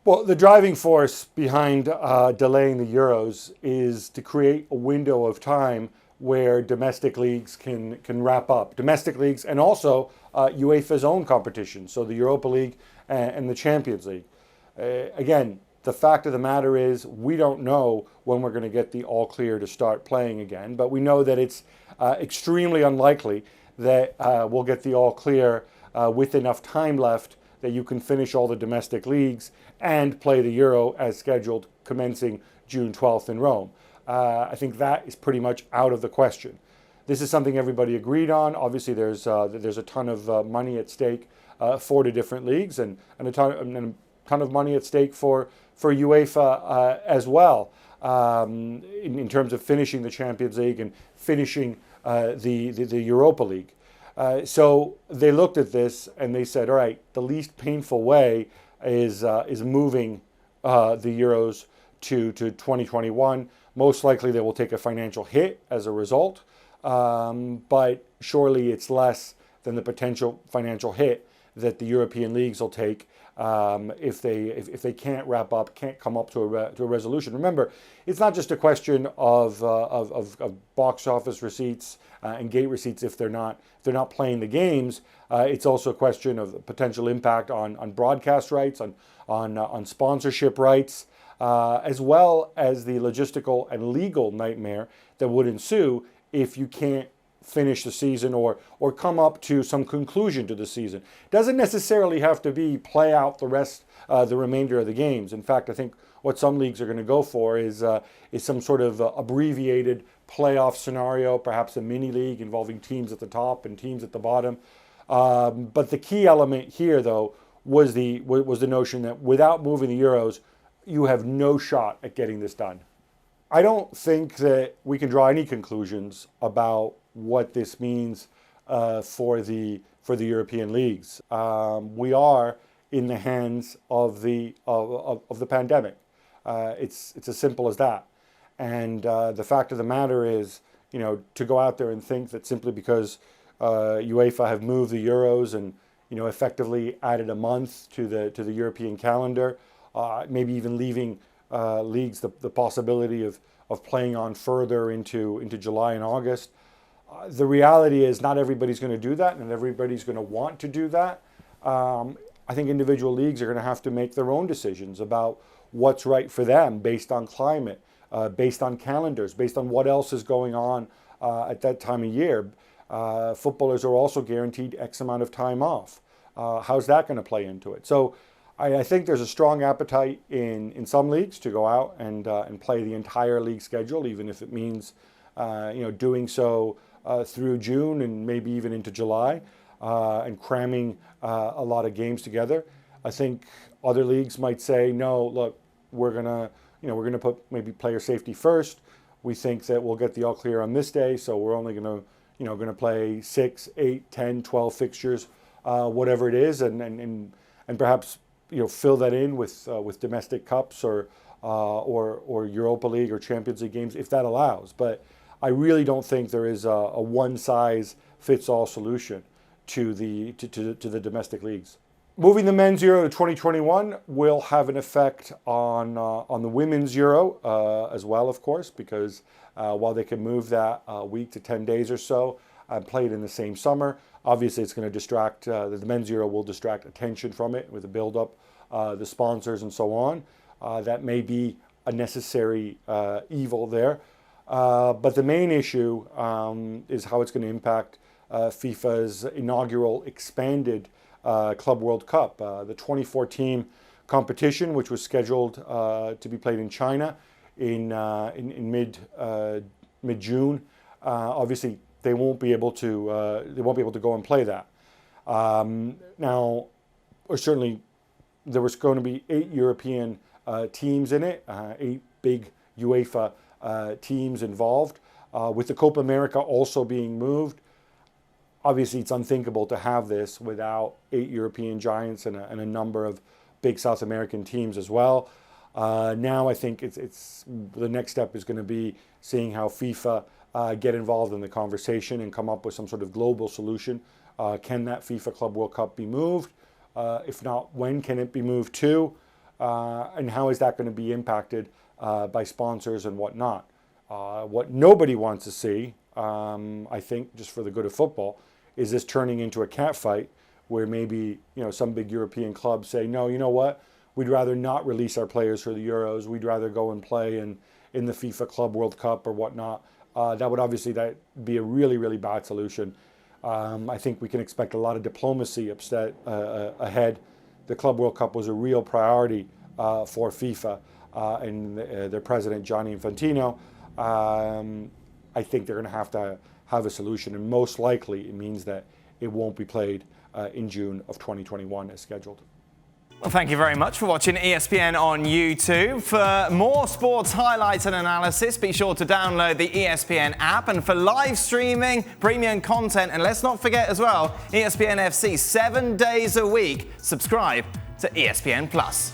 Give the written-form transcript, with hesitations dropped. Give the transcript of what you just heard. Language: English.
Well, the driving force behind delaying the Euros is to create a window of time where domestic leagues can wrap up. Domestic leagues and also UEFA's own competition, so the Europa League and the Champions League. Again, the fact of the matter is we don't know when we're going to get the all clear to start playing again, but we know that it's extremely unlikely that we'll get the all clear with enough time left that you can finish all the domestic leagues and play the Euro as scheduled, commencing June 12th in Rome. I think that is pretty much out of the question. This is something everybody agreed on. Obviously, there's a ton of money at stake for the different leagues and a ton of money at stake for UEFA as well in terms of finishing the Champions League and finishing the Europa League. So they looked at this and they said, all right, the least painful way is moving the Euros to 2021. Most likely they will take a financial hit as a result, but surely it's less than the potential financial hit that the European leagues will take if they can't wrap up, can't come up to a resolution. Remember, it's not just a question of box office receipts and gate receipts if they're not playing the games. It's also a question of potential impact on broadcast rights, on sponsorship rights, as well as the logistical and legal nightmare that would ensue if you can't finish the season or come up to some conclusion to the season. Doesn't necessarily have to be play out the remainder of the games. In fact, I think what some leagues are going to go for is some sort of abbreviated playoff scenario, perhaps a mini league involving teams at the top and teams at the bottom. But the key element here, though, was the notion that without moving the Euros, you have no shot at getting this done. I don't think that we can draw any conclusions about what this means for the European leagues. We are in the hands of the pandemic. It's as simple as that. And the fact of the matter is, to go out there and think that simply because UEFA have moved the Euros and effectively added a month to the European calendar, maybe even leaving leagues the possibility of playing on further into July and August. The reality is not everybody's going to do that, and everybody's going to want to do that. I think individual leagues are going to have to make their own decisions about what's right for them based on climate, based on calendars, based on what else is going on at that time of year. Footballers are also guaranteed X amount of time off. How's that going to play into it? So I think there's a strong appetite in some leagues to go out and play the entire league schedule, even if it means doing so through June and maybe even into July, and cramming a lot of games together. I think other leagues might say, no, look, we're gonna put maybe player safety first. We think that we'll get the all clear on this day, so we're only gonna play 6, 8, 10, 12 fixtures, whatever it is, and perhaps fill that in with domestic cups or Europa League or Champions League games if that allows. But I really don't think there is a one-size-fits-all solution to the domestic leagues. Moving the men's Euro to 2021 will have an effect on the women's Euro as well, of course, because while they can move that week to 10 days or so and play it in the same summer, obviously it's going to distract, the men's Euro will distract attention from it with the build-up, the sponsors and so on. That may be a necessary evil there. But the main issue is how it's going to impact FIFA's inaugural expanded Club World Cup, the 24-team competition, which was scheduled to be played in China in mid-June. Obviously, they won't be able to go and play that. Now, or certainly, there was going to be 8 European teams in it, 8 big UEFA teams involved, with the Copa America also being moved. Obviously, it's unthinkable to have this without 8 European giants and a number of big South American teams as well. Now, I think it's the next step is going to be seeing how FIFA get involved in the conversation and come up with some sort of global solution. Can that FIFA Club World Cup be moved? If not, when can it be moved to? And how is that going to be impacted by sponsors and whatnot? What nobody wants to see, I think, just for the good of football, is this turning into a catfight where maybe some big European clubs say, no, you know what, we'd rather not release our players for the Euros. We'd rather go and play in the FIFA Club World Cup or whatnot. That would obviously be a really, really bad solution. I think we can expect a lot of diplomacy ahead. The Club World Cup was a real priority for FIFA and their president, Gianni Infantino. I think they're going to have a solution, and most likely it means that it won't be played in June of 2021 as scheduled. Well, thank you very much for watching ESPN on YouTube. For more sports highlights and analysis, be sure to download the ESPN app. And for live streaming, premium content, and let's not forget as well, ESPN FC 7 days a week. Subscribe to ESPN Plus.